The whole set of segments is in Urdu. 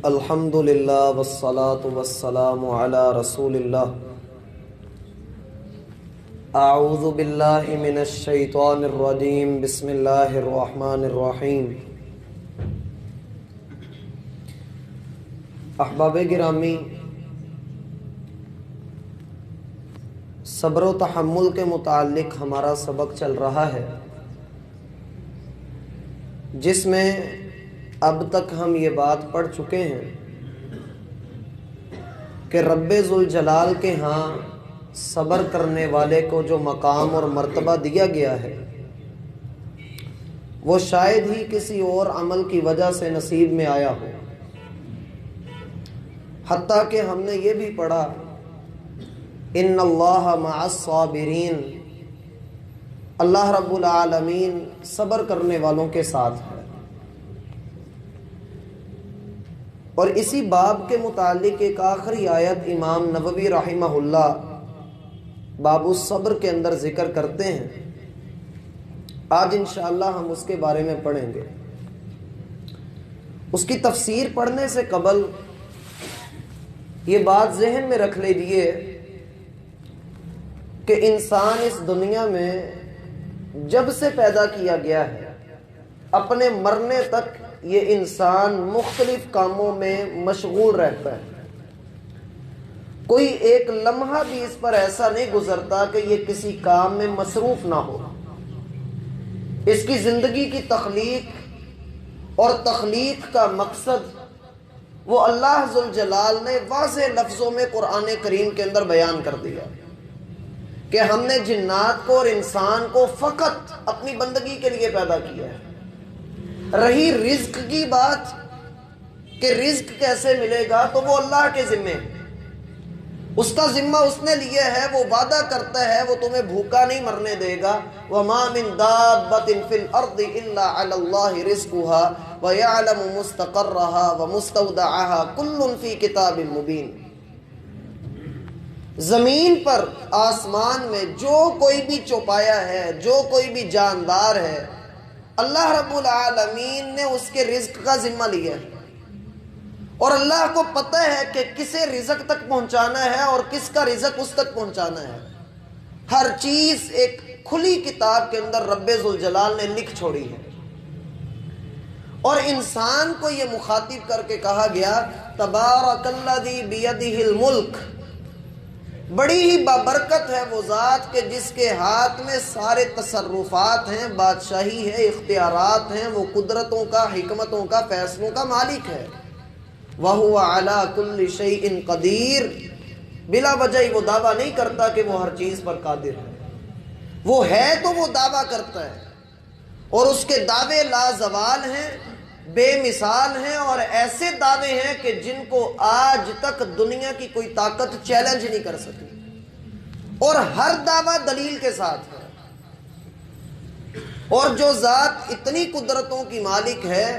الحمد للہ والصلاة والسلام علی رسول اللہ۔ اعوذ باللہ من الشیطان الرجیم، بسم اللہ الرحمن الرحیم۔ احباب گرامی، صبر و تحمل کے متعلق ہمارا سبق چل رہا ہے، جس میں اب تک ہم یہ بات پڑھ چکے ہیں کہ رب ذوالجلال کے ہاں صبر کرنے والے کو جو مقام اور مرتبہ دیا گیا ہے وہ شاید ہی کسی اور عمل کی وجہ سے نصیب میں آیا ہو۔ حتیٰ کہ ہم نے یہ بھی پڑھا ان اللہ مع الصابرین، اللہ رب العالمین صبر کرنے والوں کے ساتھ ہے۔ اور اسی باب کے متعلق ایک آخری آیت امام نووی رحمہ اللہ باب الصبر کے اندر ذکر کرتے ہیں، آج انشاءاللہ ہم اس کے بارے میں پڑھیں گے۔ اس کی تفسیر پڑھنے سے قبل یہ بات ذہن میں رکھ لیجیے کہ انسان اس دنیا میں جب سے پیدا کیا گیا ہے اپنے مرنے تک یہ انسان مختلف کاموں میں مشغول رہتا ہے۔ کوئی ایک لمحہ بھی اس پر ایسا نہیں گزرتا کہ یہ کسی کام میں مصروف نہ ہو۔ اس کی زندگی کی تخلیق اور تخلیق کا مقصد وہ اللہ ذوالجلال نے واضح لفظوں میں قرآن کریم کے اندر بیان کر دیا کہ ہم نے جنات کو اور انسان کو فقط اپنی بندگی کے لیے پیدا کیا ہے۔ رہی رزق کی بات کہ رزق کیسے ملے گا تو وہ اللہ کے ذمے ہے، اس کا ذمہ اس نے لیا ہے، وہ وعدہ کرتا ہے وہ تمہیں بھوکا نہیں مرنے دے گا۔ وَمَا مِن دَابَّةٍ فِي الْأَرْضِ إِلَّا عَلَى اللَّهِ رِزْقُهَا وَيَعْلَمُ مُسْتَقَرَّهَا وَمُسْتَوْدَعَهَا كُلٌّ فِي كِتَابٍ مُبِينٍ۔ زمین پر آسمان میں جو کوئی بھی چوپایا ہے، جو کوئی بھی جاندار ہے، اللہ رب العالمین نے اس کے رزق کا ذمہ لیا ہے، اور اللہ کو پتہ ہے کہ کسے رزق تک پہنچانا ہے اور کس کا رزق اس تک پہنچانا ہے۔ ہر چیز ایک کھلی کتاب کے اندر رب ذوالجلال نے لکھ چھوڑی ہے، اور انسان کو یہ مخاطب کر کے کہا گیا تبارک الذی بیدہ الملک، بڑی ہی بابرکت ہے وہ ذات کہ جس کے ہاتھ میں سارے تصرفات ہیں، بادشاہی ہے، اختیارات ہیں، وہ قدرتوں کا، حکمتوں کا، فیصلوں کا مالک ہے۔ وَهُوَ عَلَى كُلِّ شَيْءٍ قَدِيرٌ، بلا وجہ وہ دعویٰ نہیں کرتا کہ وہ ہر چیز پر قادر ہے، وہ ہے تو وہ دعویٰ کرتا ہے، اور اس کے دعوے لازوال ہیں، بے مثال ہیں، اور ایسے دعوے ہیں کہ جن کو آج تک دنیا کی کوئی طاقت چیلنج نہیں کر سکی، اور ہر دعویٰ دلیل کے ساتھ ہے۔ اور جو ذات اتنی قدرتوں کی مالک ہے،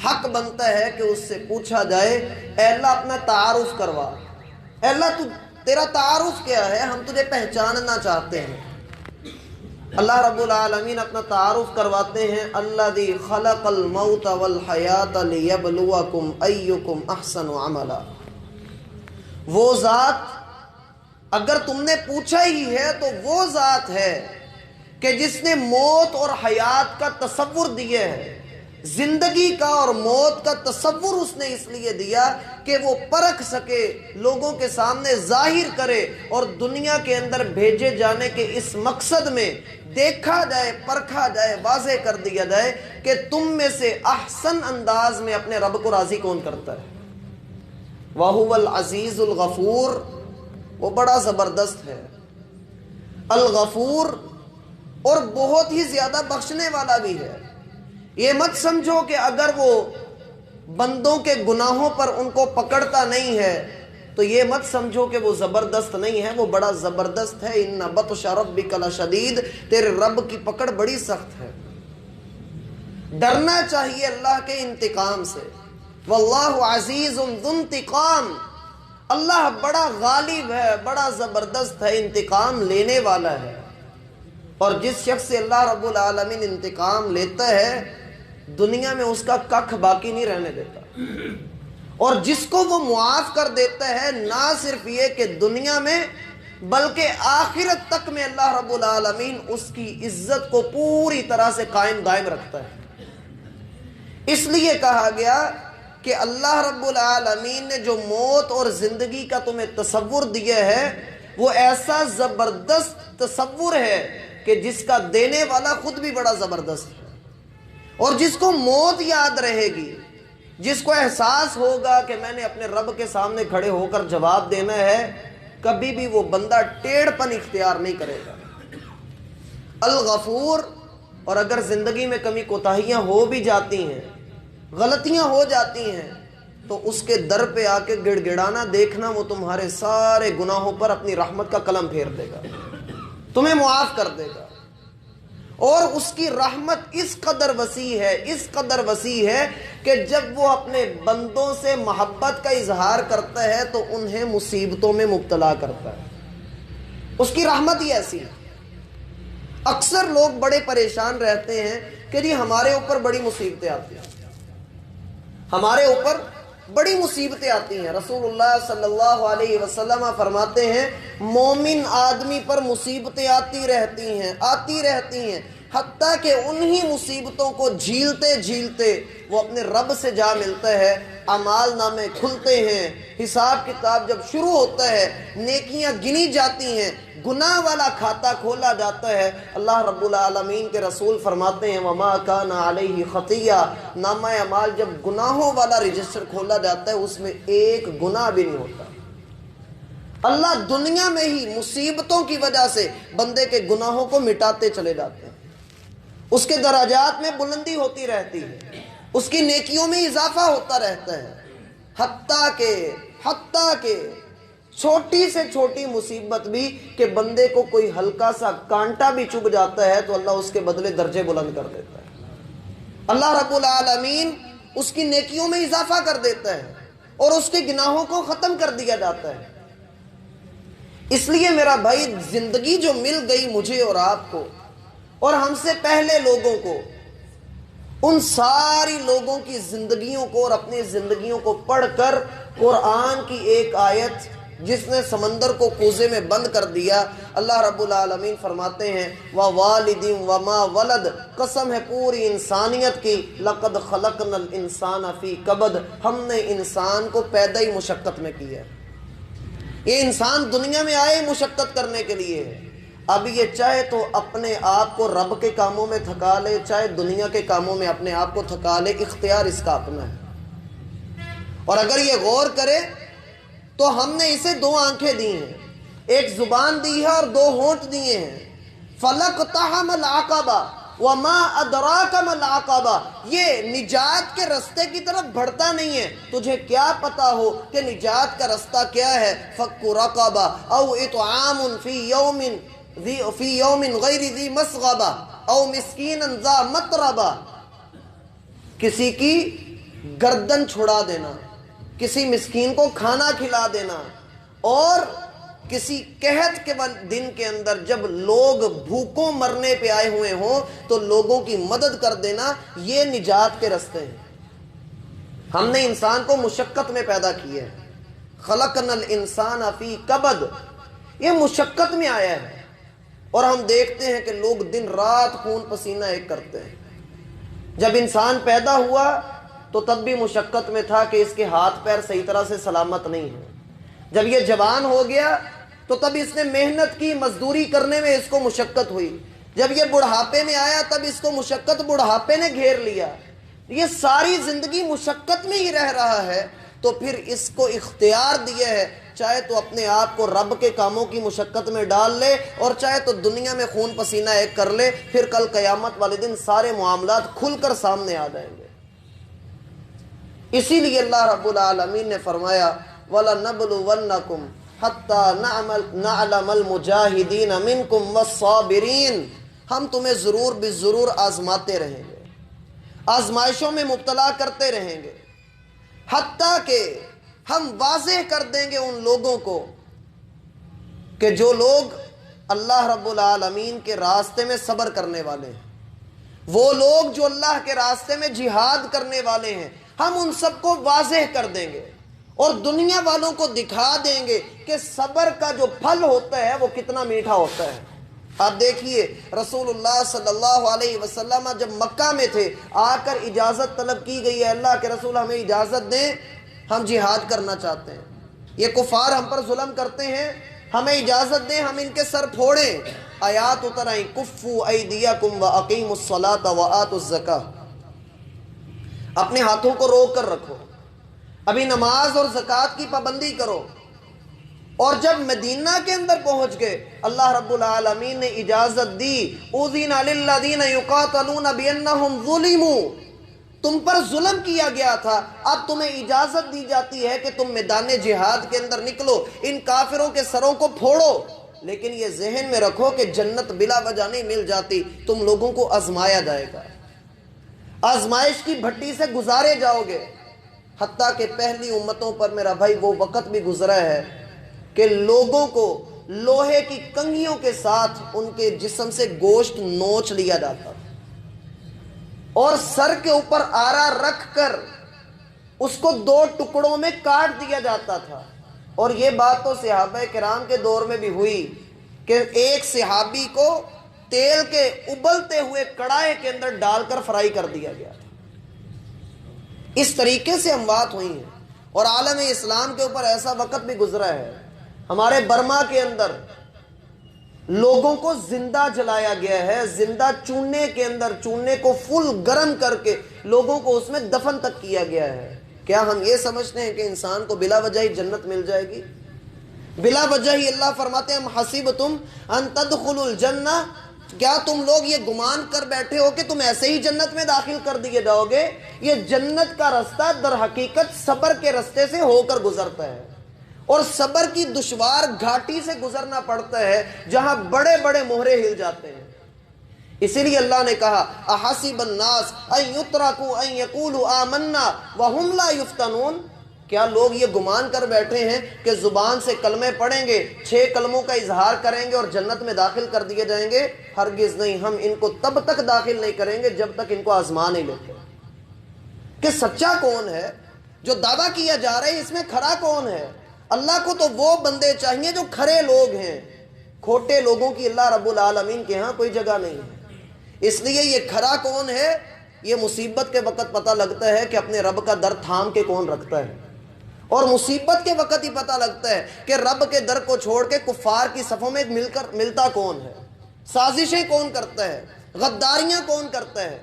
حق بنتا ہے کہ اس سے پوچھا جائے اے اللہ اپنا تعارف کروا، اے اللہ تیرا تعارف کیا ہے، ہم تجھے پہچاننا چاہتے ہیں۔ اللہ رب العالمین اپنا تعارف کرواتے ہیں الذی خلق الموت والحیات لیبلوکم ایکم احسن عملا۔ وہ ذات، اگر تم نے پوچھا ہی ہے تو وہ ذات ہے کہ جس نے موت اور حیات کا تصور دیا ہے۔ زندگی کا اور موت کا تصور اس نے اس لیے دیا کہ وہ پرکھ سکے، لوگوں کے سامنے ظاہر کرے، اور دنیا کے اندر بھیجے جانے کے اس مقصد میں دیکھا جائے، پرکھا جائے، واضح کر دیا جائے کہ تم میں سے احسن انداز میں اپنے رب کو راضی کون کرتا ہے۔ وَهُوَ الْعَزِيزُ الْغَفُورُ، وہ بڑا زبردست ہے، الغفور، اور بہت ہی زیادہ بخشنے والا بھی ہے۔ یہ مت سمجھو کہ اگر وہ بندوں کے گناہوں پر ان کو پکڑتا نہیں ہے تو یہ مت سمجھو کہ وہ زبردست نہیں ہے، وہ بڑا زبردست ہے۔ ان بطش ربک لشدید، تیرے رب کی پکڑ بڑی سخت ہے۔ ڈرنا چاہیے اللہ کے انتقام سے۔ واللہ عزیز ذو انتقام، اللہ بڑا غالب ہے، بڑا زبردست ہے، انتقام لینے والا ہے۔ اور جس شخص سے اللہ رب العالمین انتقام لیتا ہے دنیا میں اس کا ککھ باقی نہیں رہنے دیتا۔ اور جس کو وہ معاف کر دیتا ہے، نہ صرف یہ کہ دنیا میں بلکہ آخرت تک میں اللہ رب العالمین اس کی عزت کو پوری طرح سے قائم دائم رکھتا ہے۔ اس لیے کہا گیا کہ اللہ رب العالمین نے جو موت اور زندگی کا تمہیں تصور دیا ہے وہ ایسا زبردست تصور ہے کہ جس کا دینے والا خود بھی بڑا زبردست ہے، اور جس کو موت یاد رہے گی، جس کو احساس ہوگا کہ میں نے اپنے رب کے سامنے کھڑے ہو کر جواب دینا ہے، کبھی بھی وہ بندہ ٹیڑھ پن اختیار نہیں کرے گا۔ الغفور، اور اگر زندگی میں کمی کوتاہیاں ہو بھی جاتی ہیں، غلطیاں ہو جاتی ہیں، تو اس کے در پہ آ کے گڑ گڑانا دیکھنا، وہ تمہارے سارے گناہوں پر اپنی رحمت کا قلم پھیر دے گا، تمہیں معاف کر دے گا۔ اور اس کی رحمت اس قدر وسیع ہے، اس قدر وسیع ہے کہ جب وہ اپنے بندوں سے محبت کا اظہار کرتا ہے تو انہیں مصیبتوں میں مبتلا کرتا ہے۔ اس کی رحمت ہی ایسی ہے۔ اکثر لوگ بڑے پریشان رہتے ہیں کہ جی ہمارے اوپر بڑی مصیبتیں آتی ہیں، ہمارے اوپر بڑی مصیبتیں آتی ہیں۔ رسول اللہ صلی اللہ علیہ وسلم فرماتے ہیں مومن آدمی پر مصیبتیں آتی رہتی ہیں حتیٰ کہ انہی مصیبتوں کو جھیلتے جھیلتے وہ اپنے رب سے جا ملتا ہے، اعمال نامے کھلتے ہیں، حساب کتاب جب شروع ہوتا ہے، نیکیاں گنی جاتی ہیں، گناہ والا کھاتا کھولا جاتا ہے، اللہ رب العالمین کے رسول فرماتے ہیں وما کان علیہ خطیہ، نامہ اعمال جب گناہوں والا رجسٹر کھولا جاتا ہے اس میں ایک گناہ بھی نہیں ہوتا۔ اللہ دنیا میں ہی مصیبتوں کی وجہ سے بندے کے گناہوں کو مٹاتے چلے جاتے ہیں، اس کے درجات میں بلندی ہوتی رہتی ہے، اس کی نیکیوں میں اضافہ ہوتا رہتا ہے، حتیٰ کہ چھوٹی سے چھوٹی مصیبت بھی کہ بندے کو کوئی ہلکا سا کانٹا بھی چبھ جاتا ہے تو اللہ اس کے بدلے درجے بلند کر دیتا ہے۔ اللہ رب العالمین اس کی نیکیوں میں اضافہ کر دیتا ہے اور اس کے گناہوں کو ختم کر دیا جاتا ہے۔ اس لیے میرا بھائی، زندگی جو مل گئی مجھے اور آپ کو اور ہم سے پہلے لوگوں کو، ان ساری لوگوں کی زندگیوں کو اور اپنی زندگیوں کو پڑھ کر قرآن کی ایک آیت جس نے سمندر کو کوزے میں بند کر دیا، اللہ رب العالمین فرماتے ہیں وَوَالِدٍ وَمَا وَلَدٍ، قسم ہے پوری انسانیت کی، لَقَدْ خَلَقْنَا الْإِنسَانَ فِي كَبَدٍ، ہم نے انسان کو پیدا ہی مشقت میں کیا ہے۔ یہ انسان دنیا میں آئے مشقت کرنے کے لیے ہے۔ اب یہ چاہے تو اپنے آپ کو رب کے کاموں میں تھکا لے، چاہے دنیا کے کاموں میں اپنے آپ کو تھکا لے، اختیار اس کا اپنا ہے۔ اور اگر یہ غور کرے تو ہم نے اسے دو آنکھیں دی ہیں، ایک زبان دی ہے اور دو ہونٹ دیے ہیں۔ فَلَقْتَحَمَ الْعَقَبَةَ وَمَا أَدْرَاكَ مَا الْعَقَبَةُ، یہ نجات کے رستے کی طرف بڑھتا نہیں ہے، تجھے کیا پتا ہو کہ نجات کا رستہ کیا ہے؟ فَكُّ رَقَبَةٍ أَوْ إِطْعَامٌ فِي يَوْمٍ غَيْرِ ذِي مَسْغَبَةٍ أَوْ مِسْكِينًا ذَا مَتْرَبَةٍ، کسی کی گردن چھڑا دینا، کسی مسکین کو کھانا کھلا دینا، اور کسی قحط کے دن کے اندر جب لوگ بھوکوں مرنے پہ آئے ہوئے ہوں تو لوگوں کی مدد کر دینا، یہ نجات کے رستے ہیں۔ ہم نے انسان کو مشقت میں پیدا کیا ہے، خلقنا الانسان فی کبد، یہ مشقت میں آیا ہے۔ اور ہم دیکھتے ہیں کہ لوگ دن رات خون پسینہ ایک کرتے ہیں۔ جب انسان پیدا ہوا تو تب بھی مشقت میں تھا کہ اس کے ہاتھ پیر صحیح طرح سے سلامت نہیں ہیں۔ جب یہ جوان ہو گیا تو تب اس نے محنت کی، مزدوری کرنے میں اس کو مشقت ہوئی۔ جب یہ بڑھاپے میں آیا تب اس کو مشقت بڑھاپے نے گھیر لیا۔ یہ ساری زندگی مشقت میں ہی رہ رہا ہے، تو پھر اس کو اختیار دیا ہے، چاہے تو اپنے آپ کو رب کے کاموں کی مشقت میں ڈال لے اور چاہے تو دنیا میں خون پسینہ ایک کر لے، پھر کل قیامت والے دن سارے معاملات کھل کر سامنے آ جائیں گے۔ اسی لیے اللہ رب العالمین نے فرمایا وَلَنَبْلُوَنَّكُمْ حَتَّى نَعْلَمَ الْمُجَاهِدِينَ مِنْكُمْ وَالصَّابِرِينَ، ہم تمہیں ضرور بضرور آزماتے رہیں گے، آزمائشوں میں مبتلا کرتے رہیں گے، حتیٰ کہ ہم واضح کر دیں گے ان لوگوں کو کہ جو لوگ اللہ رب العالمین کے راستے میں صبر کرنے والے ہیں، وہ لوگ جو اللہ کے راستے میں جہاد کرنے والے ہیں، ہم ان سب کو واضح کر دیں گے۔ اور دنیا والوں کو دکھا دیں گے کہ صبر کا جو پھل ہوتا ہے وہ کتنا میٹھا ہوتا ہے۔ آپ دیکھیے رسول اللہ صلی اللہ علیہ وسلم جب مکہ میں تھے، آ کر اجازت طلب کی گئی ہے، اللہ کے رسول ہمیں اجازت دیں، ہم جہاد کرنا چاہتے ہیں، یہ کفار ہم پر ظلم کرتے ہیں، ہمیں اجازت دیں ہم ان کے سر پھوڑیں۔ آیات اتر آئیں، کفوا ایدیکم واقیموا الصلاۃ وآتوا الزکاۃ، اپنے ہاتھوں کو روک کر رکھو، ابھی نماز اور زکوٰۃ کی پابندی کرو۔ اور جب مدینہ کے اندر پہنچ گئے، اللہ رب العالمین نے اجازت دی، اذن للذین یقاتلون بانہم ظلموا، تم پر ظلم کیا گیا تھا، اب تمہیں اجازت دی جاتی ہے کہ تم میدان جہاد کے اندر نکلو، ان کافروں کے سروں کو پھوڑو، لیکن یہ ذہن میں رکھو کہ جنت بلا وجہ نہیں مل جاتی، تم لوگوں کو آزمایا جائے گا، آزمائش کی بھٹی سے گزارے جاؤ گے۔ حتیٰ کہ پہلی امتوں پر میرا بھائی وہ وقت بھی گزرا ہے کہ لوگوں کو لوہے کی کنگھیوں کے ساتھ ان کے جسم سے گوشت نوچ لیا جاتا تھا اور سر کے اوپر آرا رکھ کر اس کو 2 ٹکڑوں میں کاٹ دیا جاتا تھا۔ اور یہ بات تو صحابہ کرام کے دور میں بھی ہوئی کہ ایک صحابی کو تیل کے ابلتے ہوئے کڑاہے کے اندر ڈال کر فرائی کر دیا گیا تھا۔ اس طریقے سے اموات ہوئی ہیں، اور عالم اسلام کے اوپر ایسا وقت بھی گزرا ہے، ہمارے برما کے اندر لوگوں کو زندہ جلایا گیا ہے، زندہ چونے کے اندر، چونے کو فل گرم کر کے لوگوں کو اس میں دفن تک کیا گیا ہے۔ کیا ہم یہ سمجھتے ہیں کہ انسان کو بلا وجہ ہی جنت مل جائے گی؟ بلا وجہ ہی اللہ فرماتے ہیں حسبتم ان تدخلوا الجنہ، کیا تم لوگ یہ گمان کر بیٹھے ہو کہ تم ایسے ہی جنت میں داخل کر دیے جاؤ گے؟ یہ جنت کا رستہ در حقیقت صبر کے رستے سے ہو کر گزرتا ہے، اور صبر کی دشوار گھاٹی سے گزرنا پڑتا ہے جہاں بڑے بڑے مہرے ہل جاتے ہیں۔ اسی لیے اللہ نے کہا احسب الناس ان یترکوا ان یقولوا آمنا وهم لا یفتنون، کیا لوگ یہ گمان کر بیٹھے ہیں کہ زبان سے کلمے پڑھیں گے، 6 کلموں کا اظہار کریں گے اور جنت میں داخل کر دیے جائیں گے؟ ہرگز نہیں، ہم ان کو تب تک داخل نہیں کریں گے جب تک ان کو آزما نہیں لیتے کہ سچا کون ہے، جو دعویٰ کیا جا رہا ہے اس میں کھرا کون ہے۔ اللہ کو تو وہ بندے چاہیے جو کھرے لوگ ہیں، کھوٹے لوگوں کی اللہ رب العالمین کے ہاں کوئی جگہ نہیں ہے۔ اس لیے یہ کھرا کون ہے، یہ مصیبت کے وقت پتہ لگتا ہے کہ اپنے رب کا در تھام کے کون رکھتا ہے، اور مصیبت کے وقت ہی پتہ لگتا ہے کہ رب کے در کو چھوڑ کے کفار کی صفوں میں ملتا کون ہے، سازشیں کون کرتا ہے، غداریاں کون کرتا ہے۔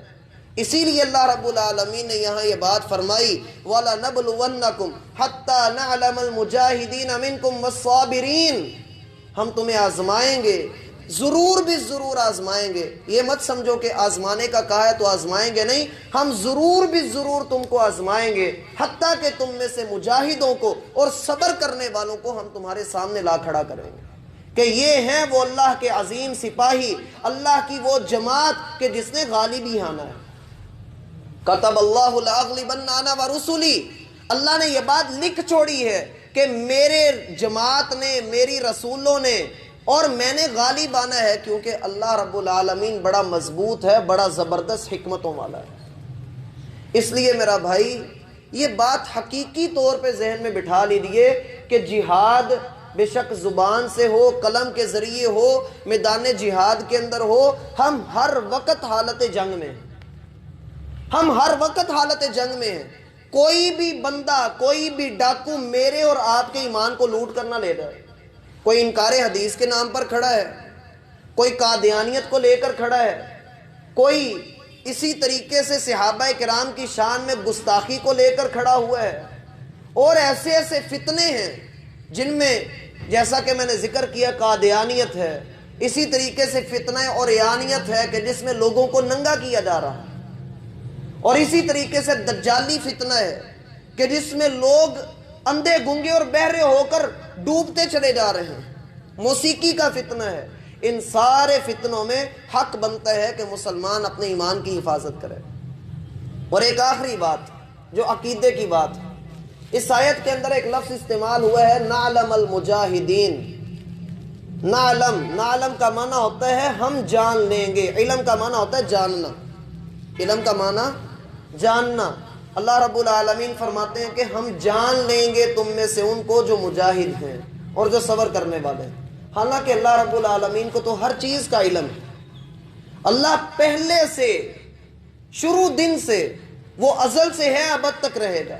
اسی لیے اللہ رب العالمین نے یہاں یہ بات فرمائی وَلَنَبْلُوَنَّكُمْ حَتَّى نَعْلَمَ الْمُجَاهِدِينَ مِنْكُمْ وَالصَّابِرِينَ، ہم تمہیں آزمائیں گے، ضرور بھی ضرور آزمائیں گے۔ یہ مت سمجھو کہ آزمانے کا کہا ہے تو آزمائیں گے نہیں، ہم ضرور بھی ضرور تم کو آزمائیں گے، حتیٰ کہ تم میں سے مجاہدوں کو اور صبر کرنے والوں کو ہم تمہارے سامنے لا کھڑا کریں گے کہ یہ ہیں وہ اللہ کے عظیم سپاہی، اللہ کی وہ جماعت کہ جس نے غالب ہی آنا ہے۔ کتب اللہ لأغلبن انا ورسلی، اللہ نے یہ بات لکھ چھوڑی ہے کہ میرے جماعت نے، میری رسولوں نے اور میں نے غالب آنا ہے، کیونکہ اللہ رب العالمین بڑا مضبوط ہے، بڑا زبردست حکمتوں والا ہے۔ اس لیے میرا بھائی یہ بات حقیقی طور پہ ذہن میں بٹھا لیجئے کہ جہاد بے شک زبان سے ہو، قلم کے ذریعے ہو، میدان جہاد کے اندر ہو، ہم ہر وقت حالت جنگ میں ہیں، ہم ہر وقت حالت جنگ میں ہیں۔ کوئی بھی بندہ، کوئی بھی ڈاکو میرے اور آپ کے ایمان کو لوٹ کر نہ لے جائے۔ کوئی انکار حدیث کے نام پر کھڑا ہے، کوئی قادیانیت کو لے کر کھڑا ہے، کوئی اسی طریقے سے صحابہ کرام کی شان میں گستاخی کو لے کر کھڑا ہوا ہے، اور ایسے ایسے فتنے ہیں جن میں جیسا کہ میں نے ذکر کیا قادیانیت ہے، اسی طریقے سے فتنہ اور یانیت ہے کہ جس میں لوگوں کو ننگا کیا جا رہا ہے، اور اسی طریقے سے دجالی فتنہ ہے کہ جس میں لوگ اندھے گنگے اور بہرے ہو کر ڈوبتے چلے جا رہے ہیں، موسیقی کا فتنہ ہے۔ ان سارے فتنوں میں حق بنتا ہے کہ مسلمان اپنے ایمان کی حفاظت کرے۔ اور ایک آخری بات جو عقیدے کی بات ہے، اس آیت کے اندر ایک لفظ استعمال ہوا ہے نعلم المجاہدین۔ نعلم کا معنی ہوتا ہے ہم جان لیں گے، علم کا معنی ہوتا ہے جاننا، علم کا معنی جاننا۔ اللہ رب العالمین فرماتے ہیں کہ ہم جان لیں گے تم میں سے ان کو جو مجاہد ہیں اور جو صبر کرنے والے ہیں۔ حالانکہ اللہ رب العالمین کو تو ہر چیز کا علم ہے۔ اللہ پہلے سے، شروع دن سے، وہ ازل سے ہے، ابد تک رہے گا،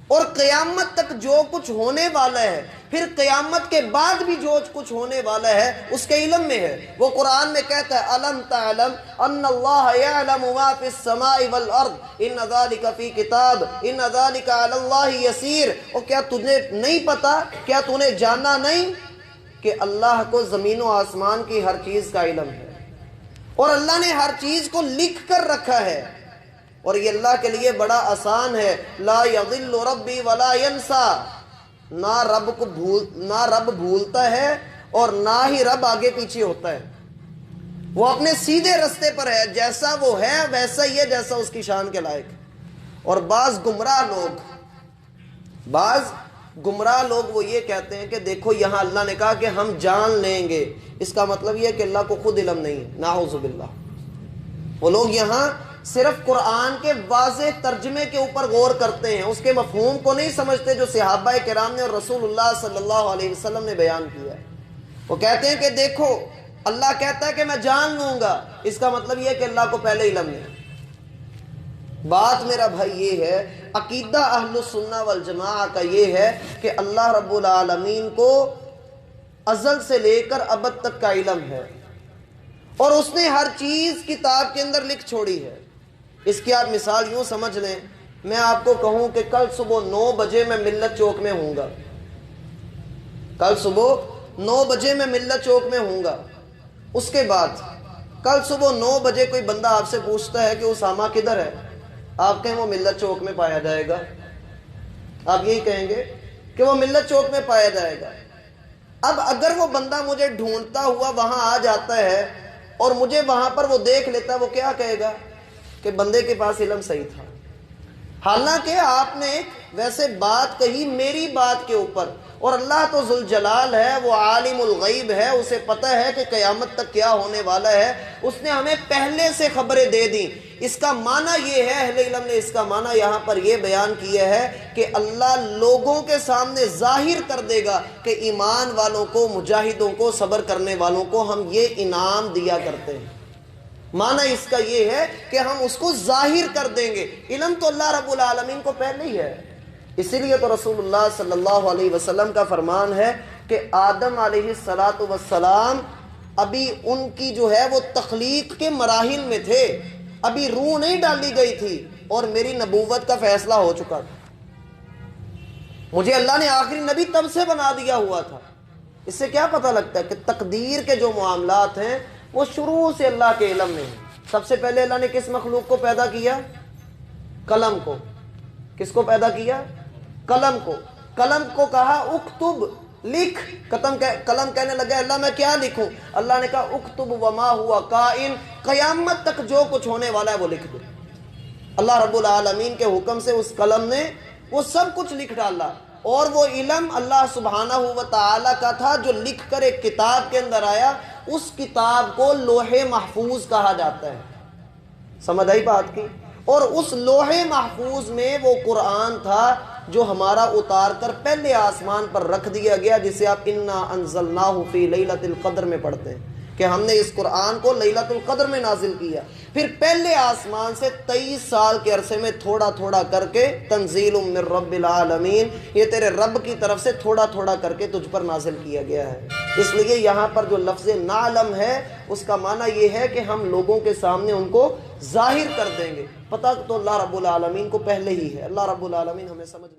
اور قیامت تک جو کچھ ہونے والا ہے، پھر قیامت کے بعد بھی جو کچھ ہونے والا ہے اس کے علم میں ہے۔ وہ قرآن میں کہتا ہے الم تعلم ان اللہ یعلم ما فی السماء والارض ان ذلک فی کتاب ان ذلک علی اللہ یسیر۔ اور کیا تجھے نہیں پتا، کیا تو نے جانا نہیں کہ اللہ کو زمین و آسمان کی ہر چیز کا علم ہے، اور اللہ نے ہر چیز کو لکھ کر رکھا ہے، اور یہ اللہ کے لیے بڑا آسان ہے۔ لا یضل ربی ولا ینسا، نہ رب بھولتا ہے اور نہ ہی رب آگے پیچھے ہوتا ہے۔ وہ اپنے سیدھے رستے پر ہے، جیسا وہ ہے ویسا ہی ہے جیسا اس کی شان کے لائق۔ اور بعض گمراہ لوگ وہ یہ کہتے ہیں کہ دیکھو یہاں اللہ نے کہا کہ ہم جان لیں گے، اس کا مطلب یہ ہے کہ اللہ کو خود علم نہیں ہے، نعوذ باللہ۔ وہ لوگ یہاں صرف قرآن کے واضح ترجمے کے اوپر غور کرتے ہیں، اس کے مفہوم کو نہیں سمجھتے جو صحابہ کرام نے اور رسول اللہ صلی اللہ علیہ وسلم نے بیان کیا ہے۔ وہ کہتے ہیں کہ دیکھو اللہ کہتا ہے کہ میں جان لوں گا، اس کا مطلب یہ ہے کہ اللہ کو پہلے علم نہیں۔ بات میرا بھائی یہ ہے، عقیدہ اہل السنہ والجماعہ کا یہ ہے کہ اللہ رب العالمین کو ازل سے لے کر ابد تک کا علم ہے، اور اس نے ہر چیز کتاب کے اندر لکھ چھوڑی ہے۔ اس کی آپ مثال یوں سمجھ لیں، میں آپ کو کہوں کہ کل صبح 9 بجے میں ملت چوک میں ہوں گا، کل صبح 9 بجے میں ملت چوک میں ہوں گا، اس کے بعد کل صبح 9 بجے کوئی بندہ آپ سے پوچھتا ہے کہ اسامہ کدھر ہے، آپ کہیں وہ ملت چوک میں پایا جائے گا، آپ یہی کہیں گے کہ وہ ملت چوک میں پایا جائے گا۔ اب اگر وہ بندہ مجھے ڈھونڈتا ہوا وہاں آ جاتا ہے اور مجھے وہاں پر وہ دیکھ لیتا ہے، وہ کیا کہے گا کہ بندے کے پاس علم صحیح تھا۔ حالانکہ آپ نے ویسے بات کہی میری بات کے اوپر، اور اللہ تو ذوالجلال ہے، وہ عالم الغیب ہے، اسے پتہ ہے کہ قیامت تک کیا ہونے والا ہے، اس نے ہمیں پہلے سے خبریں دے دیں۔ اس کا معنی یہ ہے، اہل علم نے اس کا معنی یہاں پر یہ بیان کیا ہے کہ اللہ لوگوں کے سامنے ظاہر کر دے گا کہ ایمان والوں کو، مجاہدوں کو، صبر کرنے والوں کو ہم یہ انعام دیا کرتے ہیں۔ معنی اس کا یہ ہے کہ ہم اس کو ظاہر کر دیں گے۔ علم تو اللہ رب العالمین کو پہلے ہی ہے، اسی لیے تو رسول اللہ صلی اللہ علیہ وسلم کا فرمان ہے کہ آدم علیہ السلام ابھی ان کی جو ہے وہ تخلیق کے مراحل میں تھے، ابھی روح نہیں ڈالی گئی تھی، اور میری نبوت کا فیصلہ ہو چکا تھا، مجھے اللہ نے آخری نبی تب سے بنا دیا ہوا تھا۔ اس سے کیا پتہ لگتا ہے کہ تقدیر کے جو معاملات ہیں وہ شروع سے اللہ کے علم میں ہیں۔ سب سے پہلے اللہ نے کس مخلوق کو پیدا کیا؟ قلم کو۔ کس کو پیدا کیا؟ قلم کو۔ قلم کو کہا اکتب، لکھ۔ قلم کہنے لگا اللہ میں کیا لکھوں؟ اللہ نے کہا اکتب وما ہوا کائن، قیامت تک جو کچھ ہونے والا ہے وہ لکھ دو۔ اللہ رب العالمین کے حکم سے اس قلم نے وہ سب کچھ لکھ ڈالا، اور وہ علم اللہ سبحانہ و تعالی کا تھا جو لکھ کر ایک کتاب کے اندر آیا۔ اس کتاب کو لوح محفوظ کہا جاتا ہے۔ سمجھ آئی بات کی؟ اور اس لوح محفوظ میں وہ قرآن تھا جو ہمارا اتار کر پہلے آسمان پر رکھ دیا گیا، جسے آپ انا انزلناہ فی لیلۃ القدر میں پڑھتے ہیں کہ ہم نے اس قرآن کو لیلۃ القدر میں نازل کیا۔ پھر پہلے آسمان سے 23 سال کے عرصے میں تھوڑا تھوڑا کر کے تنزیل من رب العالمین، یہ تیرے رب کی طرف سے تھوڑا تھوڑا کر کے تجھ پر نازل کیا گیا ہے۔ اس لیے یہاں پر جو لفظ نعلم ہے اس کا معنی یہ ہے کہ ہم لوگوں کے سامنے ان کو ظاہر کر دیں گے۔ پتہ تو اللہ رب العالمین کو پہلے ہی ہے۔ اللہ رب العالمین ہمیں سمجھ